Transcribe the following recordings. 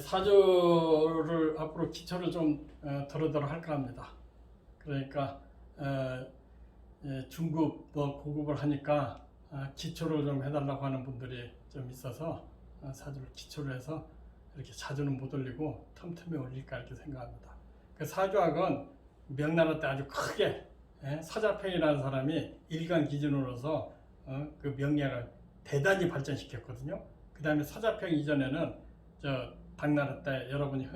사주를 앞으로 기초를 좀 더러더러 할까 합니다. 그러니까 중급 뭐 고급을 하니까 기초를 좀 해달라고 하는 분들이 좀 있어서 사주를 기초로 해서 이렇게 자주는 못 올리고 틈틈이 올릴까 이렇게 생각합니다. 그 사주학은 명나라 때 아주 크게 서자평이라는 사람이 일간 기준으로서 그 명리학을 대단히 발전시켰거든요. 그 다음에 서자평 이전에는 당나라 때 여러분이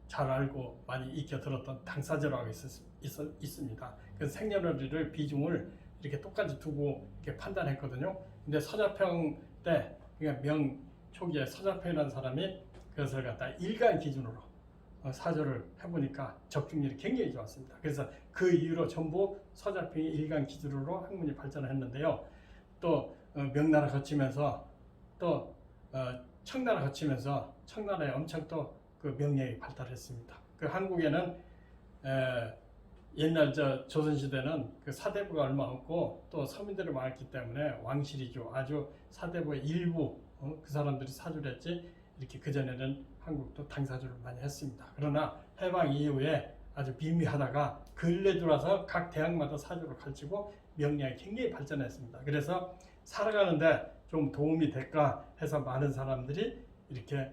잘 알고 많이 익혀 들었던 당사제라고 있습니다. 그 생년월일을 비중을 이렇게 똑같이 두고 이렇게 판단했거든요. 근데 서자평 때, 그러니까 명 초기에 서자평이라는 사람이 그것을 갖다 일간 기준으로 사주를 해보니까 적중률이 굉장히 좋았습니다. 그래서 그 이후로 전부 서자평이 일간 기준으로 학문이 발전을 했는데요. 또 명나라 거치면서 또 청나라 거치면서 청나라에 엄청 또 그 명예가 발달했습니다. 그 한국에는 옛날 조선시대는 그 사대부가 얼마 없고 또 서민들이 많았기 때문에 왕실이죠. 아주 사대부의 일부 그 사람들이 사주를 했지 이렇게 그전에는 한국도 당사주를 많이 했습니다. 그러나 해방 이후에 아주 미미하다가 근래 들어와서 각 대학마다 사주를 가르치고 명리학이 굉장히 발전했습니다. 그래서 살아가는데 좀 도움이 될까 해서 많은 사람들이 이렇게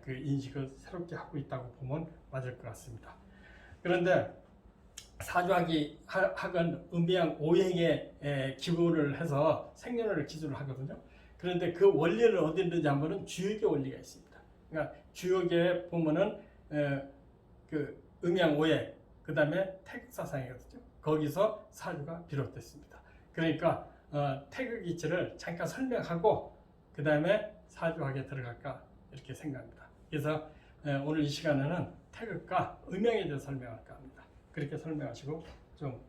그 인식을 새롭게 하고 있다고 보면 맞을 것 같습니다. 그런데 사주학은 음양 오행에 기본을 해서 생년월일 기준을 하거든요. 그런데 그 원리는 어디 있는지 하면은 주역의 원리가 있습니다. 그러니까 주역에 보면은 그 음양 오행, 그 다음에 태극사상이거든요. 거기서 사주가 비롯됐습니다. 그러니까 태극 이치를 잠깐 설명하고 그 다음에 사주학에 들어갈까 이렇게 생각합니다. 그래서 오늘 이 시간에는 태극과 음양에 대해서 설명할까 합니다. 그렇게 설명하시고 좀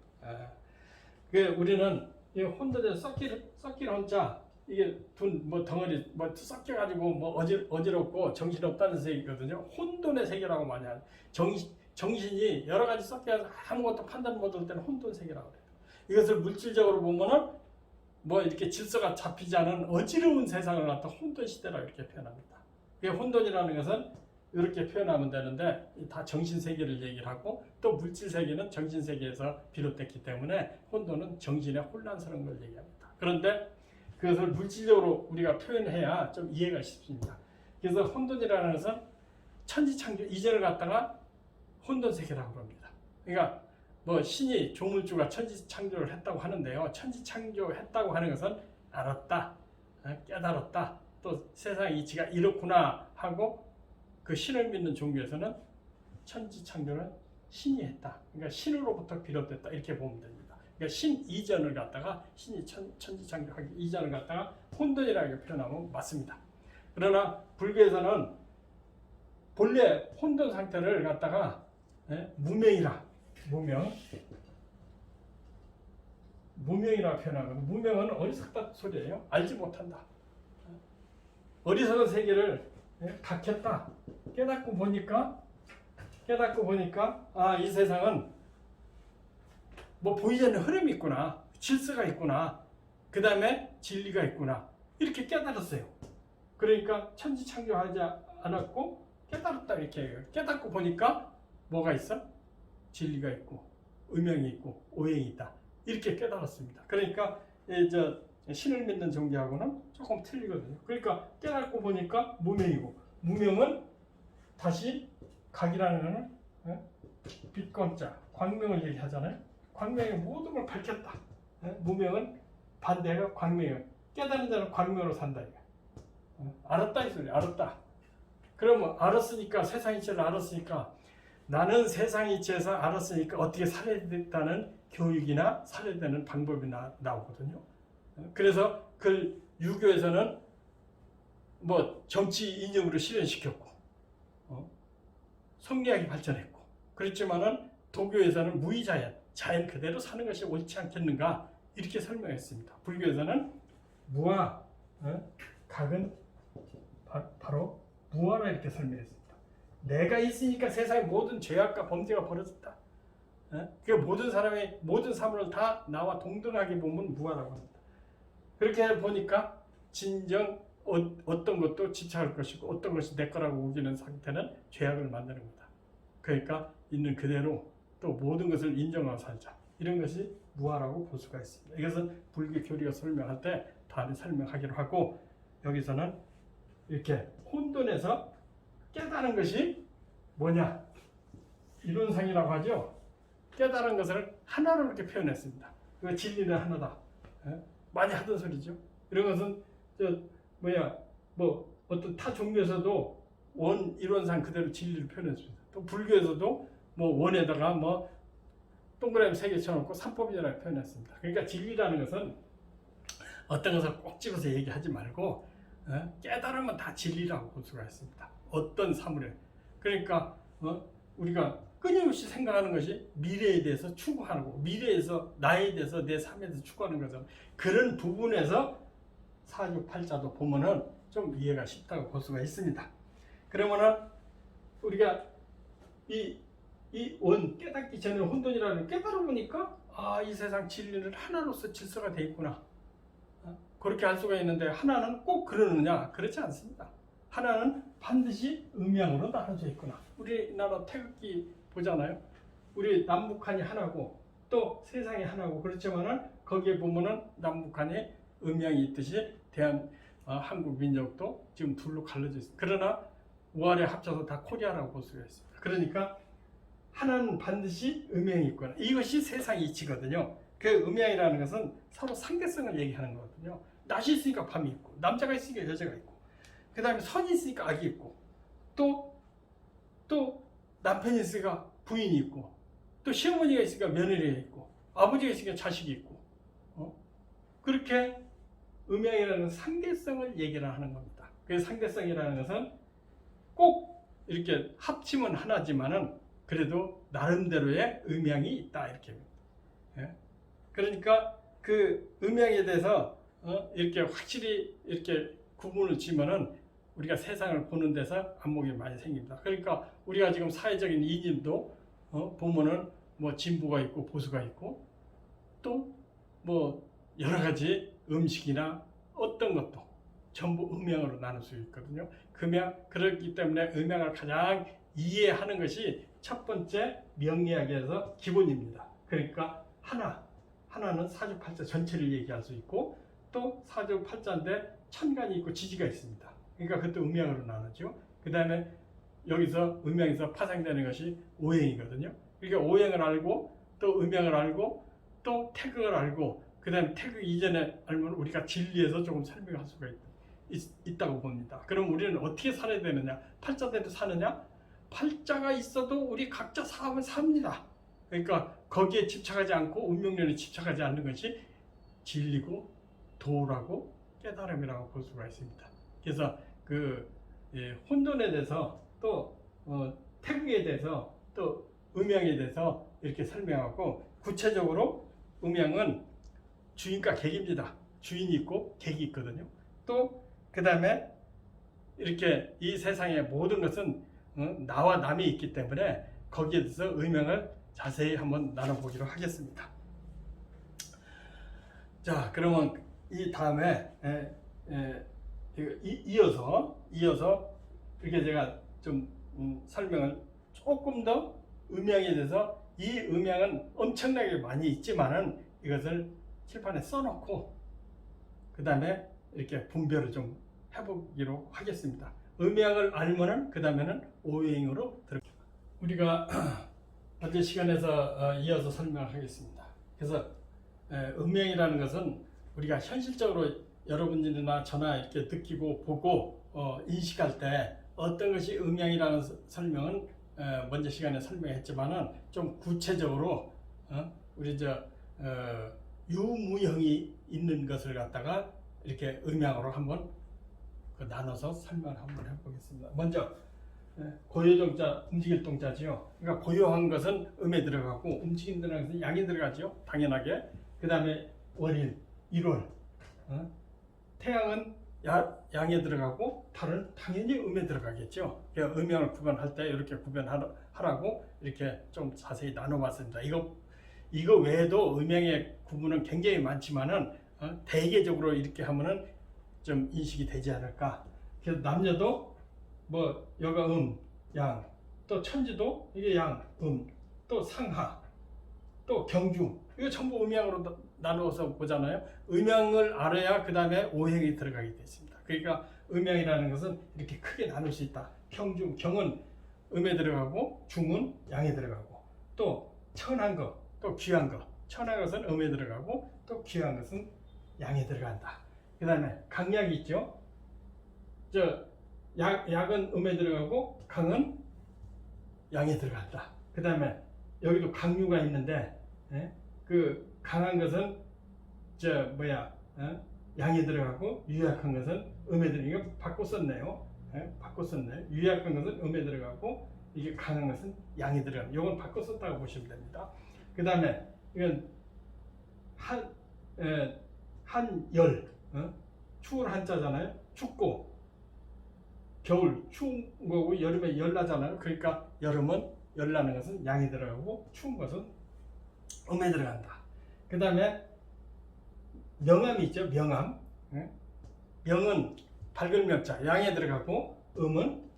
우리는 이 혼돈에 섞일 혼자 이게 덩어리 섞여가지고 어지럽고 정신없다는 세계거든요. 혼돈의 세계라고 많이 하죠. 정신이 여러 가지 섞여서 아무것도 판단 못할 때는 혼돈 세계라고 해요. 이것을 물질적으로 보면은 이렇게 질서가 잡히지 않은 어지러운 세상을 갖다 혼돈 시대라고 이렇게 표현합니다. 혼돈이라는 것은 이렇게 표현하면 되는데 다 정신세계를 얘기를 하고 또 물질세계는 정신세계에서 비롯됐기 때문에 혼돈은 정신의 혼란스러운 걸 얘기합니다. 그런데 그것을 물질적으로 우리가 표현해야 좀 이해가 쉽습니다. 그래서 혼돈이라는 것은 천지창조 이전을 갖다가 혼돈세계라고 합니다. 그러니까 신이 조물주가 천지창조를 했다고 하는데요. 천지창조했다고 하는 것은 알았다, 깨달았다, 또 세상 이치가 이렇구나 하고 그 신을 믿는 종교에서는 천지창조는 신이 했다. 그러니까 신으로부터 비롯됐다 이렇게 보면 됩니다. 그러니까 신 이전을 갖다가 신이 천지창조하기 이전을 갖다가 혼돈이라고 표현하면 맞습니다. 그러나 불교에서는 본래 혼돈 상태를 갖다가 무명이라고 표현하거든요. 무명은 어리석다 소리예요. 알지 못한다. 어리석은 세계를 갖겠다. 깨닫고 보니까 이 세상은 보이지 않는 흐름이 있구나, 질서가 있구나, 그 다음에 진리가 있구나 이렇게 깨달았어요. 그러니까 천지창조하지 않았고 깨달았다 이렇게 해요. 깨닫고 보니까 뭐가 있어? 진리가 있고 음영이 있고 오행이 있다 이렇게 깨달았습니다. 그러니까 신을 믿는 종교하고는 조금 틀리거든요. 그러니까 깨닫고 보니까 무명이고, 무명은 다시 각이라는 거는 빛권자, 광명을 얘기하잖아요. 광명이 모든 걸 밝혔다. 무명은 반대가 광명이에요. 깨달은 자는 광명으로 산다. 알았다 이 소리. 알았다. 그러면 알았으니까 세상 이치를 알았으니까 나는 세상 이치에서 알았으니까 어떻게 살아야 된다는 교육이나 살아야 되는 방법이 나오거든요. 그래서 그 유교에서는 정치 이념으로 실현시켰고 성리학이 발전했고 그렇지만은 도교에서는 무의자연, 자연 그대로 사는 것이 옳지 않겠는가 이렇게 설명했습니다. 불교에서는 무와 각은 바로 무아라 이렇게 설명했습니다. 내가 있으니까 세상의 모든 죄악과 범죄가 벌어졌다. 그 모든 사람의 모든 사물을 다 나와 동등하게 보면 무아라고 합니다. 그렇게 보니까 진정 어떤 것도 집착할 것이고 어떤 것이 내 거라고 우기는 상태는 죄악을 만드는 거다. 그러니까 있는 그대로 또 모든 것을 인정하고 살자. 이런 것이 무아라고 볼 수가 있습니다. 이것은 불교 교리가 설명할 때 다른 설명하기로 하고, 여기서는 이렇게 혼돈에서 깨달은 것이 뭐냐? 이론상이라고 하죠. 깨달은 것을 하나로 이렇게 표현했습니다. 그 진리는 하나다. 많이 하던 소리죠. 이런 것은 뭐 어떤 타 종교에서도 원 이론상 그대로 진리를 표현했습니다. 또 불교에서도 뭐 원에다가 뭐 동그라미 3개 쳐놓고 삼법이라고 표현했습니다. 그러니까 진리라는 것은 어떤 것을 꼭 집어서 얘기하지 말고 깨달으면 다 진리라고 볼 수가 있습니다. 어떤 사물에. 그러니까 우리가 끊임없이 생각하는 것이 미래에 대해서 추구하고, 미래에서 나에 대해서 내 삶에 대해서 추구하는 것은 그런 부분에서 사주팔자도 보면은 좀 이해가 쉽다고 볼 수가 있습니다. 그러면은 우리가 이 깨닫기 전에 혼돈이라는 깨달아 보니까 이 세상 진리는 하나로서 질서가 되어 있구나. 그렇게 할 수가 있는데 하나는 꼭 그러느냐? 그렇지 않습니다. 하나는 반드시 음양으로 나눠져 있구나. 우리나라 태극기 보잖아요. 우리 남북한이 하나고 또 세상이 하나고, 그렇지만은 거기에 보면은 남북한에 음양이 있듯이 한국 민족도 지금 둘로 갈라져 있습니다. 그러나 우아래 합쳐서 다 코리아라고 볼 수가 있습니다. 그러니까 하나는 반드시 음양이 있구나. 이것이 세상의 이치거든요. 그 음양이라는 것은 서로 상대성을 얘기하는 거거든요. 낮이 있으니까 밤이 있고, 남자가 있으니까 여자가 있고, 그 다음에 선이 있으니까 악이 있고, 또 남편이 있으니까 부인이 있고, 또 시어머니가 있으니까 며느리가 있고, 아버지가 있으니까 자식이 있고, 그렇게 음양이라는 상대성을 얘기를 하는 겁니다. 그 상대성이라는 것은 꼭 이렇게 합치면 하나지만은 그래도 나름대로의 음양이 있다, 이렇게. 그러니까 그 음양에 대해서 이렇게 확실히 이렇게 구분을 지면은 우리가 세상을 보는 데서 안목이 많이 생깁니다. 그러니까 우리가 지금 사회적인 이념도 보면은 뭐 진보가 있고 보수가 있고, 또 뭐 여러 가지 음식이나 어떤 것도 전부 음양으로 나눌 수 있거든요. 그렇기 때문에 음양을 가장 이해하는 것이 첫 번째 명리학에서 기본입니다. 그러니까 하나는 사주팔자 전체를 얘기할 수 있고, 또 사주팔자인데 천간이 있고 지지가 있습니다. 그러니까 그것도 음양으로 나누죠. 그 다음에 여기서 음양에서 파생되는 것이 오행이거든요. 그러니까 오행을 알고, 또 음양을 알고, 또 태극을 알고, 그 다음에 태극 이전에 알면 우리가 진리에서 조금 설명할 수가 있다고 봅니다. 그럼 우리는 어떻게 살아야 되느냐? 팔자대로 사느냐? 팔자가 있어도 우리 각자 삶을 삽니다. 그러니까 거기에 집착하지 않고 운명론에 집착하지 않는 것이 진리고 도라고 깨달음이라고 볼 수가 있습니다. 그래서 혼돈에 대해서, 또 태극에 대해서, 또 음양에 대해서 이렇게 설명하고, 구체적으로 음양은 주인과 객입니다. 주인이 있고 객이 있거든요. 또 그 다음에 이렇게 이 세상의 모든 것은 나와 남이 있기 때문에 거기에 대해서 음양을 자세히 한번 나눠보기로 하겠습니다. 자, 그러면 이 다음에 이어서 이렇게 제가 좀 설명을 조금 더 음양에 대해서, 이 음양은 엄청나게 많이 있지만은 이것을 칠판에 써놓고 그 다음에 이렇게 분별을 좀 해보기로 하겠습니다. 음양을 알면은 그 다음에는 오행으로 우리가 어제 시간에서 이어서 설명하겠습니다. 그래서 음양이라는 것은 우리가 현실적으로 여러분들이나 저나 이렇게 느끼고 보고 인식할 때 어떤 것이 음양이라는 설명은 먼저 시간에 설명했지만은 좀 구체적으로 우리 유무형이 있는 것을 갖다가 이렇게 음양으로 한번 나눠서 설명을 한번 해보겠습니다. 먼저 고요동자, 움직일 동자지요. 그러니까 고요한 것은 음에 들어가고 움직인다는 것은 양에 들어가죠. 당연하게. 그 다음에 월일, 1월. 태양은 양에 들어가고 달은 당연히 음에 들어가겠죠. 그러니까 음양을 구분할 때 이렇게 구분하라고 이렇게 좀 자세히 나눠봤습니다. 이거 외에도 음양의 구분은 굉장히 많지만은 대개적으로 이렇게 하면은 좀 인식이 되지 않을까. 그래서 남녀도 뭐 여가 양, 또 천지도 이게 양, 또 상하, 또 경중, 이거 전부 음양으로 나누어서 보잖아요. 음양을 알아야 그 다음에 오행이 들어가게 되어 있습니다. 그러니까 음양이라는 것은 이렇게 크게 나눌 수 있다. 경중, 경은 음에 들어가고 중은 양에 들어가고, 또 천한 것, 또 귀한 것, 천한 것은 음에 들어가고 또 귀한 것은 양에 들어간다. 그 다음에 강약이 있죠. 약은 음에 들어가고 강은 양에 들어간다. 그 다음에 여기도 강유가 있는데, 그 강한 것은 양에 들어가고 유약한 것은 음에 들어가고, 바꿔 썼네요. 바꿔 썼네. 유약한 것은 음에 들어가고 이게 강한 것은 양에 들어가는. 이건 바꿔 썼다고 보시면 됩니다. 그 다음에 이건 한열, 추울 한자잖아요. 춥고 겨울 추운 거고 여름에 열나잖아요. 그러니까 여름은 열나는 것은 양이 들어가고 추운 것은 음에 들어간다. 그 다음에 명암이 있죠. 명암. 명은 밝은 명자 양에 들어가고, 음은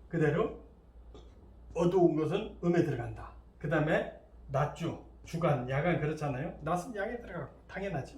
그대로 어두운 것은 음에 들어간다. 그 다음에 낮주, 주간, 야간 그렇잖아요. 낮은 양에 들어가고 당연하죠.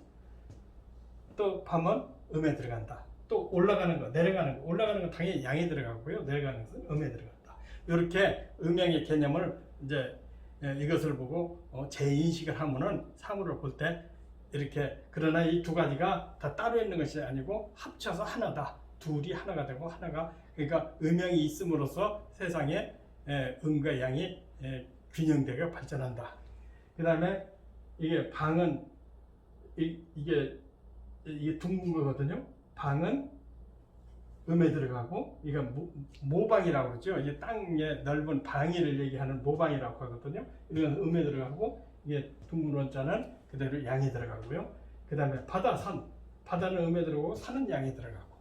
또 밤은 음에 들어간다. 또 올라가는 거, 내려가는 거, 올라가는 건 당연히 양에 들어가고요. 내려가는 것은 음에 들어간다. 이렇게 음양의 개념을 이제 이것을 보고 재인식을 하면은 사물을 볼 때 이렇게, 그러나 이 두 가지가 다 따로 있는 것이 아니고 합쳐서 하나다. 둘이 하나가 되고 하나가, 그러니까 음양이 있음으로써 세상에 음과 양이 균형되게 발전한다. 그 다음에 이게 방은 이게 둥근 거거든요. 방은 음에 들어가고, 이건 모방이라고 그러죠. 이게 땅의 넓은 방위를 얘기하는 모방이라고 하거든요. 이건 음에 들어가고, 이게 둥근 원자는 그대로 양에 들어가고요. 그 다음에 바다, 산, 바다는 음에 들어가고 산은 양에 들어가고,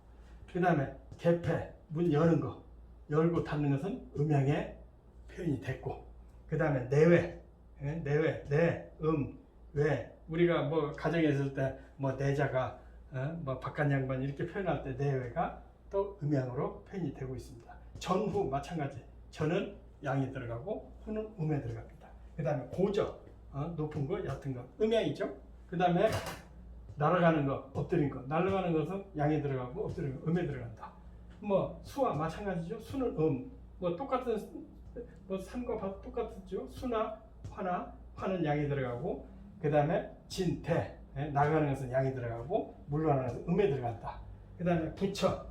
그 다음에 개폐, 문 여는 거, 열고 닫는 것은 음양에 표현이 됐고, 그 다음에 내외, 내, 외, 우리가 뭐 가정에 있을 때 뭐 내자가 뭐 바깥 양반 이렇게 표현할 때 내외가 또 음양으로 표현이 되고 있습니다. 전후 마찬가지, 전은 양이 들어가고 후는 음에 들어갑니다. 그 다음에 고저, 높은 거, 얕은 거, 음양이죠. 그 다음에 날아가는 거, 엎드린 거, 날아가는 것은 양에 들어가고 엎드린 거 음에 들어간다. 뭐 수와 마찬가지죠. 수는 뭐 똑같은, 뭐 산과 밭 똑같죠. 수나 화는 양에 들어가고, 그 다음에 진, 대, 나가는 것은 양에 들어가고 물러나는 것은 음에 들어간다. 그 다음에 부처,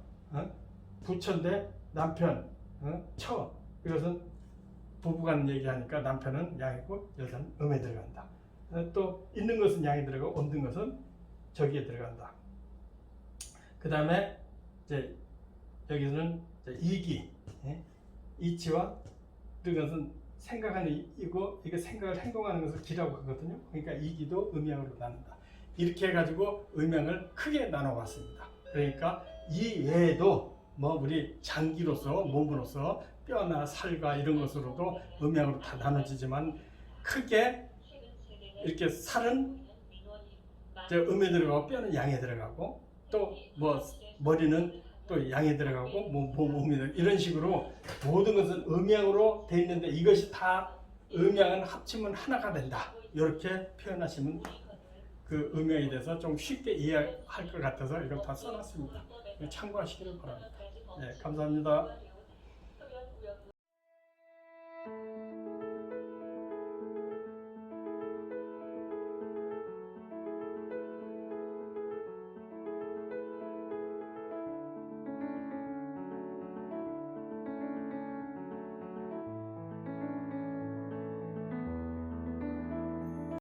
부처인데 남편, 처, 이것은 부부간 얘기하니까 남편은 양이고 여자는 음에 들어간다. 또 있는 것은 양에 들어가고 없는 것은 저기에 들어간다. 그 다음에 이제 여기서는 이기, 이치와 이것은 생각하는 이고, 이게 생각을 행동하는 것을 기라고 하거든요. 그러니까 이기도 음양으로 나눈다. 이렇게 해가지고 음양을 크게 나눠봤습니다. 그러니까 이 외에도 뭐 우리 장기로서, 몸으로서 뼈나 살과 이런 것으로도 음양으로 다 나눠지지만, 크게 이렇게 살은 음에 들어가고 뼈는 양에 들어가고, 또 뭐 머리는 또 양에 들어가고 몸이 이런 식으로 모든 것은 음양으로 돼 있는데, 이것이 다 음양은 합치면 하나가 된다. 이렇게 표현하시면 그 음양에 대해서 좀 쉽게 이해할 것 같아서 이걸 다 써놨습니다. 참고하시기를 바랍니다. 네, 감사합니다.